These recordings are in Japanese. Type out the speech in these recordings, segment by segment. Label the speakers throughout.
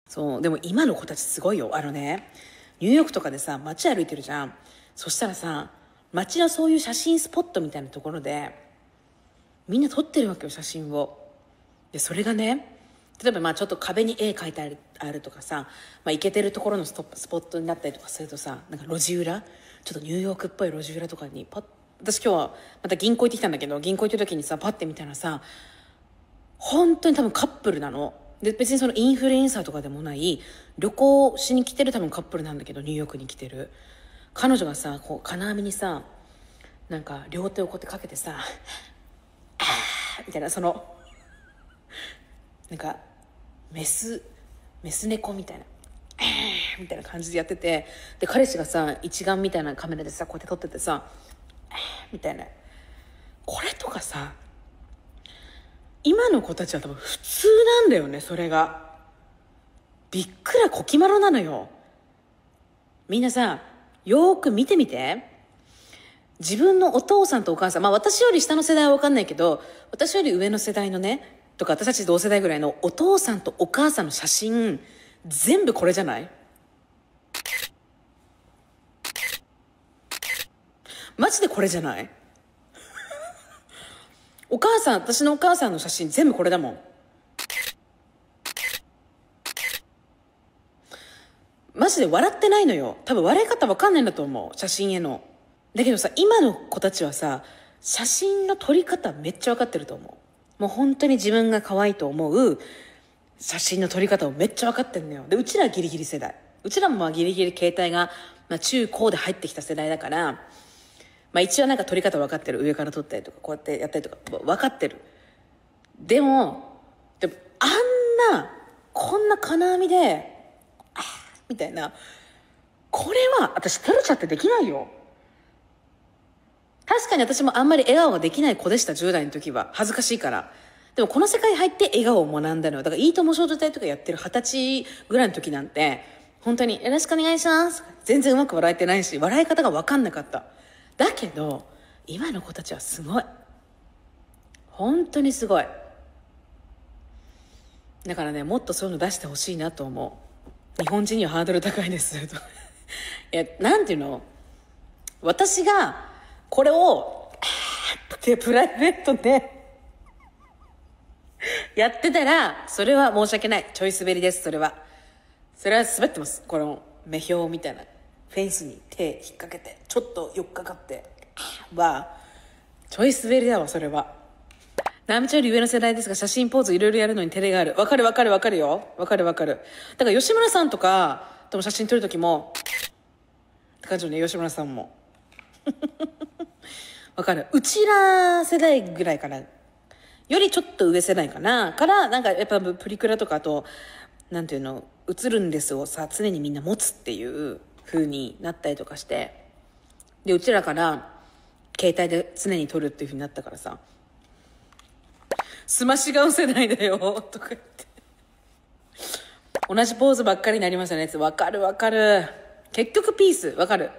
Speaker 1: そう、でも今の子たちすごいよ。ニューヨークとかでさ、街歩いてるじゃん。そしたらさ、街のそういう写真スポットみたいなところで、みんな撮ってるわけよ、写真を。で、それがね、例えばちょっと壁に絵描いてあるとかさ、イケてるところのスポットになったりとかするとさ、なんか路地裏、ちょっとニューヨークっぽい路地裏とかに私今日はまた銀行行ってきたんだけど、銀行行った時にさ、パッて見たらさ、本当に多分カップルなの。で、別にそのインフルエンサーとかでもない、旅行しに来てる多分カップルなんだけど、ニューヨークに来てる。彼女がさ、こう、金網にさ、なんか両手をこうやってかけてさ、みたいな、なんか、メス猫みたいな、みたいな感じでやってて、で、彼氏がさ、一眼みたいなカメラでさ、こうやって撮っててさ、みたいな。これとかさ、今の子たちは多分普通なんだよね、それが。びっくらこきまろなのよ。みんなさ、よーく見てみて。自分のお父さんとお母さん、私より下の世代は分かんないけど、私より上の世代のね、とか私たち同世代ぐらいのお父さんとお母さんの写真、全部これじゃない？マジでこれじゃない？私のお母さんの写真全部これだもん。マジで笑ってないのよ。多分笑い方わかんないんだと思う。写真への。だけどさ、今の子たちはさ、写真の撮り方めっちゃわかってると思う。もう本当に自分が可愛いと思う写真の撮り方をめっちゃわかってるのよ。で、うちらギリギリ世代。うちらもギリギリ携帯が、中高で入ってきた世代だから、一応なんか撮り方分かってる。上から撮ったりとか、こうやってやったりとか、分かってる。でもあんな、こんな金網で、みたいな、これは私照れちゃってできないよ。確かに私もあんまり笑顔ができない子でした、10代の時は。恥ずかしいから。でもこの世界入って笑顔を学んだのよ。だからいいとも少女隊とかやってる20歳ぐらいの時なんて、本当によろしくお願いします。全然うまく笑えてないし、笑い方が分かんなかった。だけど、今の子たちはすごい。本当にすごい。だからね、もっとそういうの出してほしいなと思う。日本人にはハードル高いですいや、なんていうの、私がこれをってプライベートでやってたら、それは申し訳ない。ちょい滑りです、それは。それは滑ってます。この目標みたいな。フェンスに手引っ掛けて、ちょっと寄っかかって、ちょい滑りだわ、それは。ナミちゃんより上の世代ですが、写真ポーズいろいろやるのに照れがある。わかるよ。わかる。だから吉村さんとかとも写真撮るときも、って感じよね、吉村さんも。わかる。うちら世代ぐらいかな。よりちょっと上世代かな。から、なんかやっぱプリクラとかあと、なんていうの、映るんですをさ、常にみんな持つっていう風になったりとかして。で、うちらから、携帯で常に撮るっていう風になったからさ。すまし顔世代だよ、とか言って。同じポーズばっかりになりましたね。わかる。結局ピース、わかる。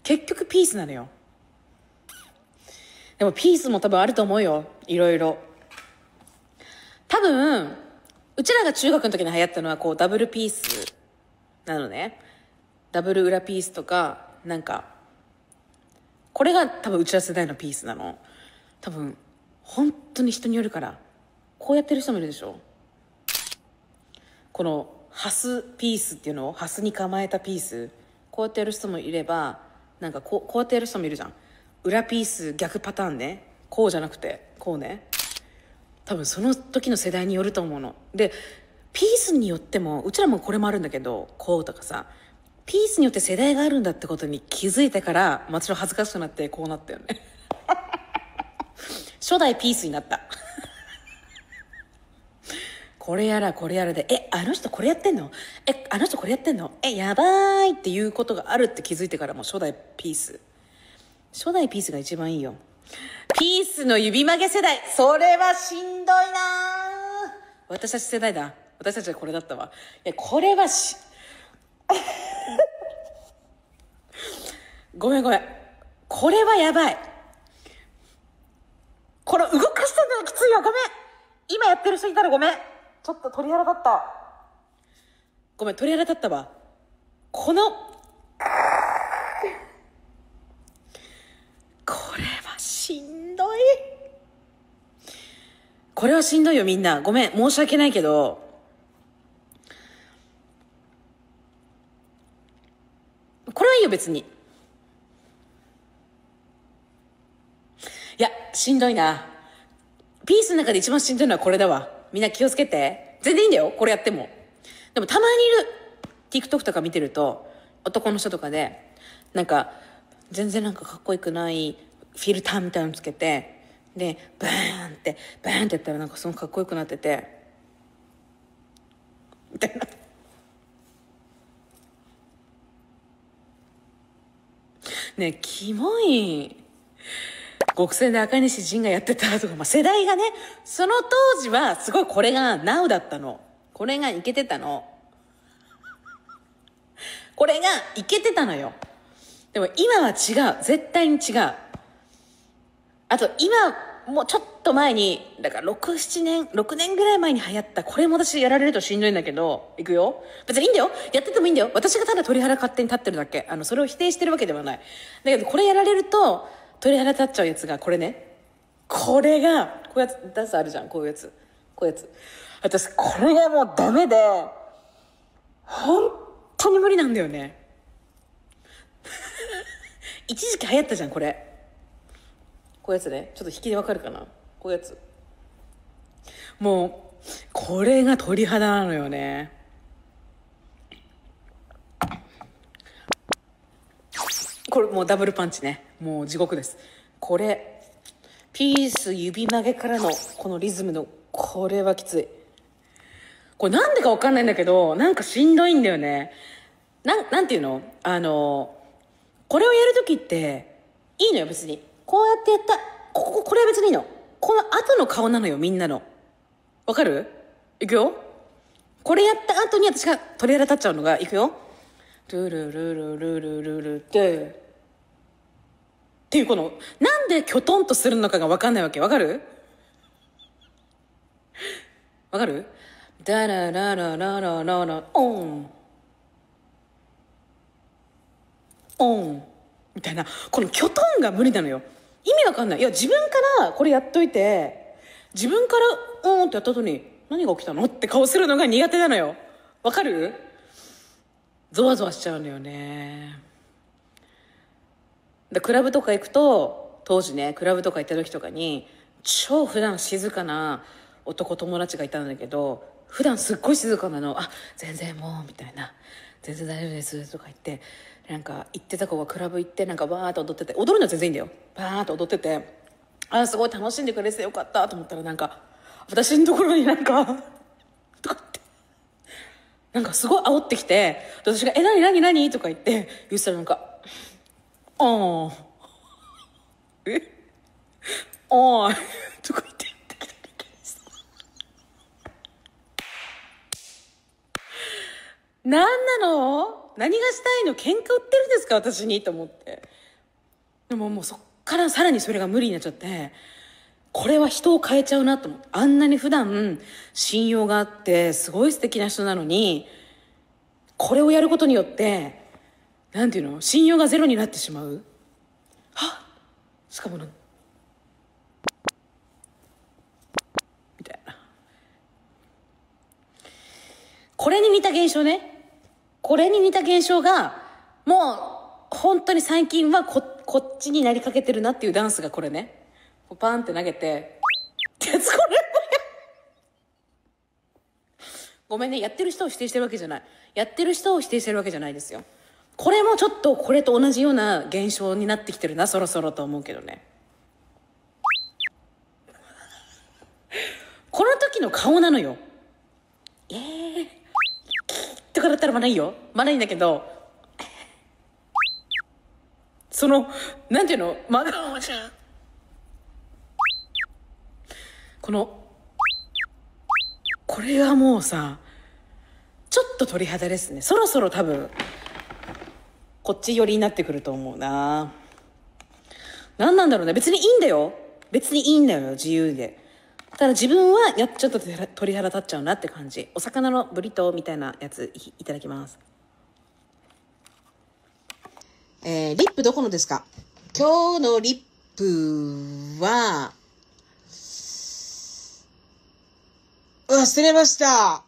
Speaker 1: 結局ピースなのよ。でもピースも多分あると思うよ。いろいろ。多分、うちらが中学の時に流行ったのはこうダブルピースなのね。ダブル裏ピースとか、なんか、これが多分うちら世代のピースなの。多分、本当に人によるから。こうやってる人もいるでしょ。このハスピースっていうのをハスに構えたピース、こうやってやる人もいれば、なんかこうやってやる人もいるじゃん。裏ピース逆パターンね。こうじゃなくてこうね。多分その時の世代によると思うので、ピースによっても、うちらもこれもあるんだけど、こうとかさ、ピースによって世代があるんだってことに気づいてから、私は恥ずかしくなってこうなったよね。初代ピースになった。これやらで、あの人これやってんの？あの人これやってんの？やばーいっていうことがあるって気づいてからも初代ピース。初代ピースが一番いいよ。ピースの指曲げ世代。それはしんどいな。私たち世代だ。私たちはこれだったわ。これはごめん。これはやばい。これ動かしてんのがきついよ。ごめん。今やってる人いたらごめん。ちょっと鳥肌だった。ごめん、鳥肌立ったわ。これはしんどい。これはしんどいよ、みんな。ごめん、申し訳ないけど。これはいいよ、別に。いや、しんどいな。ピースの中で一番しんどいのはこれだわ。みんな気をつけて。全然いいんだよ、これやっても。でもたまにいる。TikTok とか見てると、男の人とかで、なんか、全然なんかかっこよくないフィルターみたいなのつけて、で、バーンってやったらなんかすごくかっこよくなってて、みたいな。ねえ、キモい。極戦で赤西仁がやってたとか、まあ、世代がね、その当時はすごいこれが NOW だったの。これがイケてたの。これがイケてたのよ。でも今は違う。絶対に違う。あと今、もうちょっと前に、だから6年ぐらい前に流行った、これも私やられるとしんどいんだけど、いくよ。別にいいんだよ。やっててもいいんだよ。私がただ鳥肌勝手に立ってるだけ。それを否定してるわけではない。だけどこれやられると、鳥肌立っちゃうやつが、これね。これが、こういうやつ、ダンスあるじゃん、こういうやつ。こういうやつ。私、これがもうダメで、本当に無理なんだよね。一時期流行ったじゃん、これ。こういうやつね。ちょっと引きでわかるかな、こういうやつ。もう、これが鳥肌なのよね。これもうダブルパンチね。もう地獄です。これ、ピース指曲げからのこのリズムの、これはきつい。これなんでかわかんないんだけど、なんかしんどいんだよね。なんていうのこれをやるときって、いいのよ別に。こうやってやった。これは別にいいの。この後の顔なのよ、みんなの。わかる？いくよ。これやった後に私が鳥肌立っちゃうのが、いくよ。トゥルルルルルルルっていうこの、なんでキョトンとするのかがわかんないわけ。わかる？わかる？ダラララララララ、オン。オン。みたいな。このキョトンが無理なのよ。意味わかんない。いや、自分からこれやっといて、自分からオンってやった後に、何が起きたのって顔するのが苦手なのよ。わかる？ゾワゾワしちゃうのよね。クラブとか行くと、当時ね、クラブとか行った時とかに、超普段静かな男友達がいたんだけど、普段すっごい静かなの。あ、全然もう、みたいな。全然大丈夫です、とか言って、なんか行ってた子がクラブ行って、なんかバーっと踊ってて、踊るのは全然いいんだよ。バーっと踊ってて、あ、すごい楽しんでくれてよかったと思ったら、なんか、私のところになんか、とかって、なんかすごい煽ってきて、私が、何とか言って、言ったらなんか、あー、あー、とか言って、何なの？何がしたいの？喧嘩売ってるんですか私にと思って。でももうそっからさらにそれが無理になっちゃって、これは人を変えちゃうなと思って。あんなに普段信用があってすごい素敵な人なのに、これをやることによってなんていうの、信用がゼロになってしまう。はっ、しかもみたいな。これに似た現象ね。これに似た現象がもう本当に最近はこっちになりかけてるなっていうダンスがこれね。パーンって投げてってやつ。これごめんね、やってる人を否定してるわけじゃない。やってる人を否定してるわけじゃないですよ。これもちょっとこれと同じような現象になってきてるな、そろそろと思うけどね。この時の顔なのよ。とかだったらまだいいよ。まだいいんだけど、その、なんていうの、真顔じゃん。これはもうさ、ちょっと鳥肌ですね。そろそろ多分、こっち寄りになってくると思うな。何なんだろうね。別にいいんだよ。別にいいんだよ、自由で。ただ自分はちょっと鳥肌立っちゃうなって感じ。お魚のブリトーみたいなやついただきます。リップどこのですか？今日のリップは、忘れました。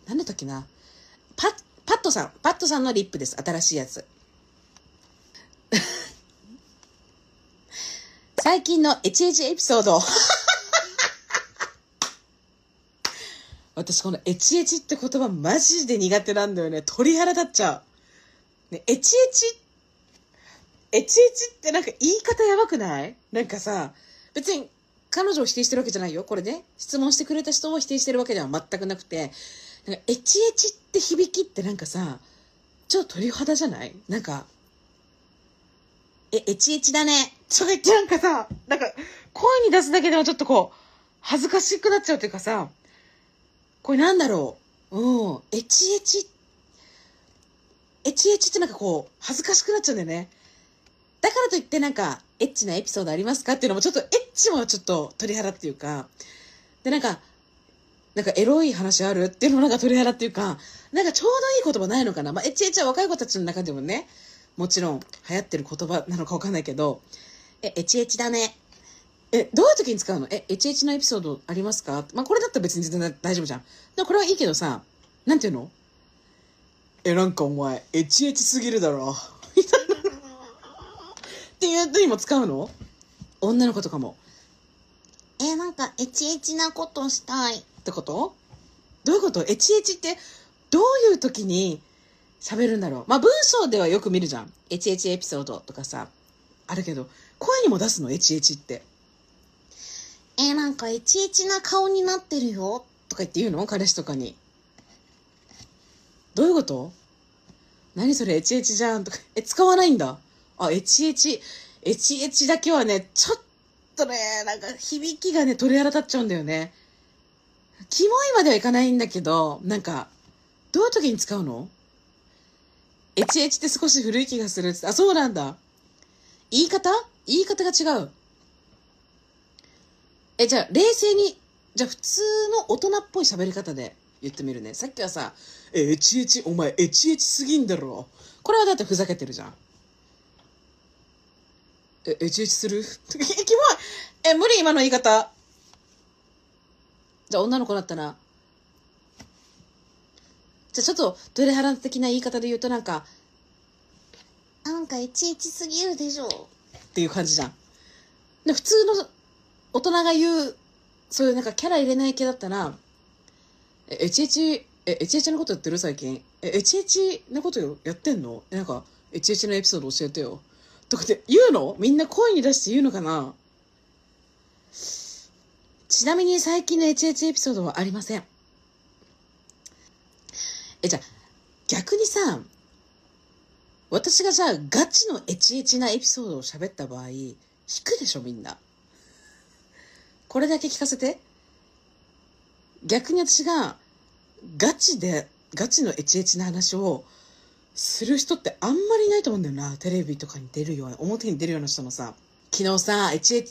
Speaker 1: なんだったっけな。パットさんのリップです。新しいやつ。最近のエチエチエピソード。私このエチエチって言葉マジで苦手なんだよね。鳥肌立っちゃう。ね、エチエチってなんか言い方やばくない？なんかさ、別に彼女を否定してるわけじゃないよ。これね、質問してくれた人を否定してるわけでは全くなくて、なんかエチエチって響きってなんかさ、ちょっと鳥肌じゃない？なんか、エチエチだね。とか言ってなんかさ、なんか声に出すだけでもちょっとこう、恥ずかしくなっちゃうというかさ、これなんだろう。エチエチってなんかこう、恥ずかしくなっちゃうんだよね。だからといってなんか、エッチなエピソードありますかっていうのもちょっと、エッチもちょっと鳥肌っていうか、でなんかエロい話あるっていうのもなんか鳥肌っていうか、なんかちょうどいい言葉ないのかな。まあ、エチエチは若い子たちの中でもね、もちろん流行ってる言葉なのかわかんないけど、エチエチだね。どういう時に使うの？エチエチのエピソードありますか？まあ、これだったら別に全然大丈夫じゃん。でもこれはいいけどさ、なんていうの？なんかお前、エチエチすぎるだろ。みたいな。っていう時も使うの？女の子とかも。なんかエチエチなことしたい。ってこと？どういうこと？エチエチってどういう時に喋るんだろう。まあ文章ではよく見るじゃん。エチエチエピソードとかさ、あるけど、声にも出すの？エチエチって。なんかエチエチな顔になってるよ。とか言って言うの？彼氏とかに。どういうこと？何それエチエチじゃんとか。使わないんだ。あ、エチエチだけはね、ちょっとね、なんか響きがね、鳥肌立っちゃうんだよね。キモいまではいかないんだけど、なんか、どういう時に使うの？エチエチって少し古い気がするって。あ、そうなんだ。言い方が違う。じゃあ、冷静に、じゃあ普通の大人っぽい喋り方で言ってみるね。さっきはさ、エチエチ、お前エチエチすぎんだろ。これはだってふざけてるじゃん。エチエチする？キモい。無理今の言い方。じゃあ女の子だったら、じゃあちょっと鳥肌的な言い方で言うとなんかエチエチすぎるでしょっていう感じじゃん。で普通の大人が言う、そういうなんかキャラ入れない系だったら、エチエチのことやってる最近。エチエチなことやってんの？なんか、エチエチのエピソード教えてよ。とかって言うの？みんな声に出して言うのかな？ちなみに最近のエチエチエピソードはありません。じゃあ、逆にさ、私がじゃあガチのエチエチなエピソードを喋った場合、引くでしょみんな。これだけ聞かせて。逆に私がガチのエチエチな話をする人ってあんまりいないと思うんだよな。テレビとかに出るような、表に出るような人もさ、昨日さ、エチエ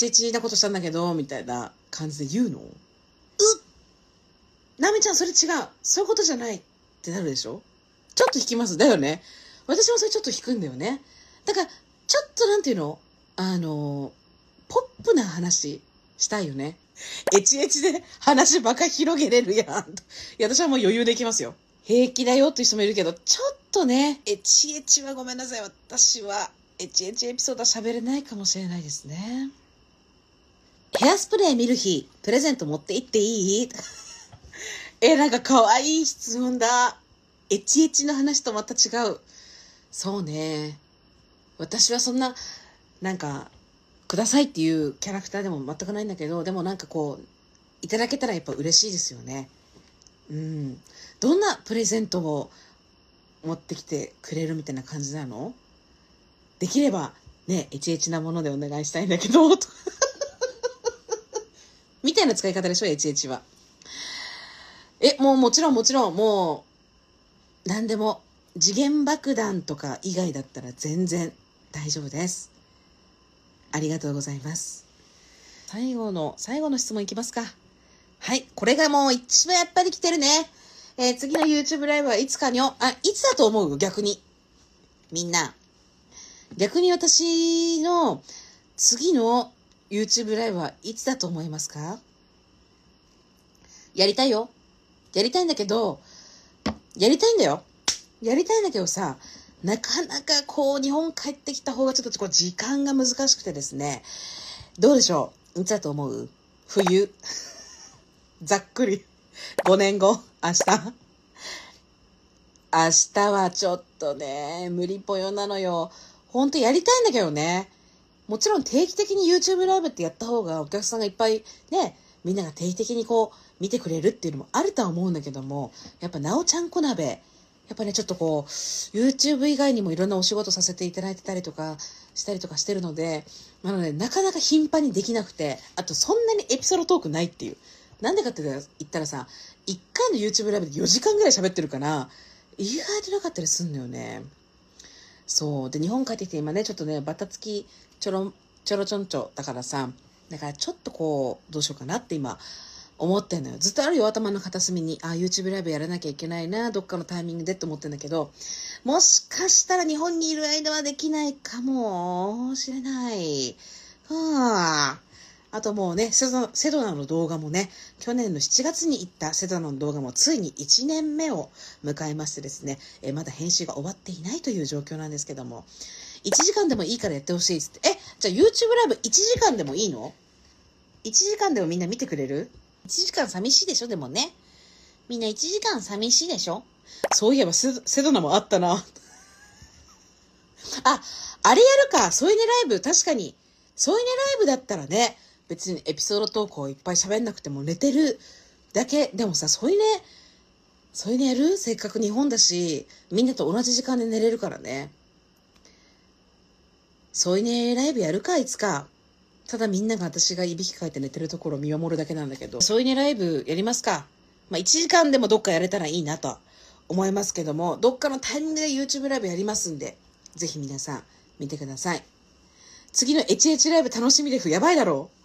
Speaker 1: チなことしたんだけど、みたいな感じで言うの？なみちゃんそれ違う。そういうことじゃないってなるでしょ？ちょっと引きます。だよね。私もそれちょっと引くんだよね。だから、ちょっとなんていうの？ポップな話したいよね。エチエチで話ばか広げれるやん。いや、私はもう余裕でいきますよ。平気だよっていう人もいるけど、ちょっとね、エチエチはごめんなさい。私は、エチエチエピソードは喋れないかもしれないですね。ヘアスプレー見る日、プレゼント持って行っていい？なんか可愛い質問だ。エチエチの話とまた違う。そうね。私はそんな、なんか、くださいっていうキャラクターでも全くないんだけど、でもなんかこう、いただけたらやっぱ嬉しいですよね。うん。どんなプレゼントを持ってきてくれるみたいな感じなの？できれば、ね、エチエチなものでお願いしたいんだけど、みたいな使い方でしょ、エチエチは。もちろん、もう、何でも、時限爆弾とか以外だったら全然大丈夫です。ありがとうございます。最後の質問いきますか。はい。これがもう一番やっぱり来てるね。次の YouTube ライブはいつかにいつだと思う？逆に。みんな。逆に私の次の YouTube ライブはいつだと思いますか？やりたいよ。やりたいんだけど、やりたいんだよ。やりたいんだけどさ、なかなかこう日本帰ってきた方がちょっとこう時間が難しくてですね。どうでしょう？いつだと思う？冬。ざっくり。5年後。明日。明日はちょっとね、無理ぽよなのよ。ほんとやりたいんだけどね。もちろん定期的に YouTube ライブってやった方がお客さんがいっぱいね、みんなが定期的にこう見てくれるっていうのもあるとは思うんだけども、やっぱなおちゃんこ鍋、やっぱねちょっとこう YouTube 以外にもいろんなお仕事させていただいてたりとかしてるので、なのでなかなか頻繁にできなくて、あとそんなにエピソードトークないっていう。なんでかって言ったらさ、1回の YouTube ライブで4時間ぐらい喋ってるから、意外となかったりすんのよね。そう。で、日本帰ってきて今ね、ちょっとね、バタつきちょろちょんちょだからさ、だからちょっとこう、どうしようかなって今、思ってんのよ。ずっとあるよ、頭の片隅に。YouTube ライブやらなきゃいけないな、どっかのタイミングでって思ってんだけど、もしかしたら日本にいる間はできないかもしれない。あともうね、セドナの動画もね、去年の7月に行ったセドナの動画もついに1年目を迎えましてですね、まだ編集が終わっていないという状況なんですけども、1時間でもいいからやってほしいっつって。じゃあ YouTube ライブ1時間でもいいの？ 1 時間でもみんな見てくれる？ 1 時間寂しいでしょ？でもね。みんな1時間寂しいでしょ？そういえばセドナもあったな。あれやるか。添い寝ライブ。確かに。添い寝ライブだったらね、別にエピソード投稿いっぱい喋んなくても寝てるだけ。でもさ、添い寝やる？せっかく日本だし、みんなと同じ時間で寝れるからね。添い寝ライブやるか、いつか。ただみんなが私がいびきかいて寝てるところを見守るだけなんだけど。添い寝ライブやりますか。1時間でもどっかやれたらいいなと思いますけども、どっかのタイミングで YouTube ライブやりますんで、ぜひ皆さん見てください。次の HH ライブ楽しみです。やばいだろう。